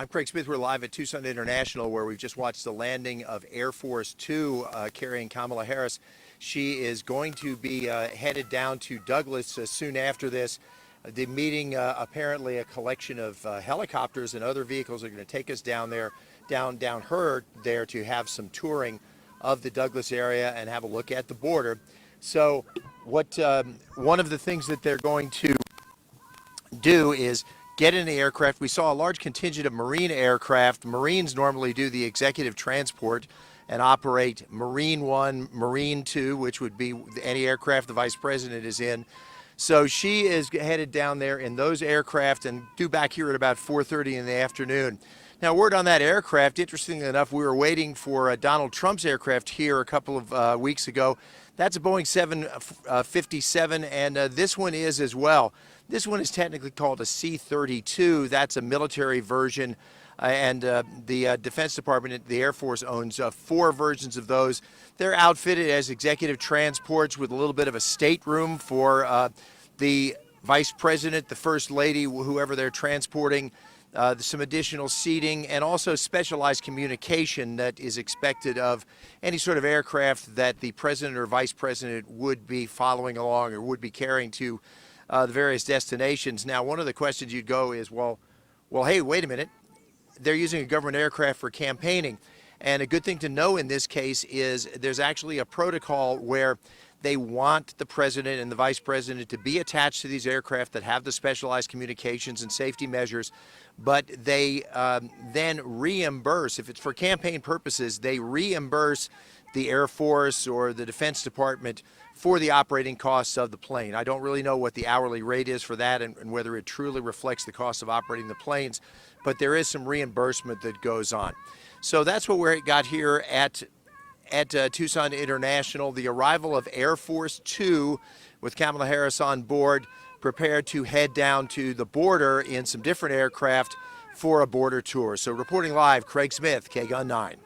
I'm Craig Smith. We're live at Tucson International, where we've just watched the landing of Air Force Two carrying Kamala Harris. She is going to be headed down to Douglas soon after this. The meeting, apparently a collection of helicopters and other vehicles are going to take us down there, down her there to have some touring of the Douglas area and have a look at the border. So what one of the things that they're going to do is get in the aircraft. We saw a large contingent of Marine aircraft. Marines normally do the executive transport and operate Marine 1, Marine 2, which would be any aircraft the Vice President is in. So she is headed down there in those aircraft and due back here at about 4:30 in the afternoon. Now, word on that aircraft, interestingly enough, we were waiting for Donald Trump's aircraft here a couple of weeks ago. That's a Boeing 757, and this one is as well. This one is technically called a C-32. That's a military version, and the Defense Department, the Air Force, owns 4 versions of those. They're outfitted as executive transports with a little bit of a stateroom for the Vice President, the First Lady, whoever they're transporting. Some additional seating and also specialized communication that is expected of any sort of aircraft that the President or Vice President would be following along or would be carrying to the various destinations. Now, one of the questions you'd go is, well, hey, wait a minute. They're using a government aircraft for campaigning. And a good thing to know in this case is there's actually a protocol where they want the President and the Vice President to be attached to these aircraft that have the specialized communications and safety measures, but they then reimburse, if it's for campaign purposes, they reimburse the Air Force or the Defense Department for the operating costs of the plane. I don't really know what the hourly rate is for that and whether it truly reflects the cost of operating the planes, but there is some reimbursement that goes on. So that's what we got here at Tucson International, the arrival of Air Force Two with Kamala Harris on board, prepared to head down to the border in some different aircraft for a border tour. So reporting live, Craig Smith, KGUN 9.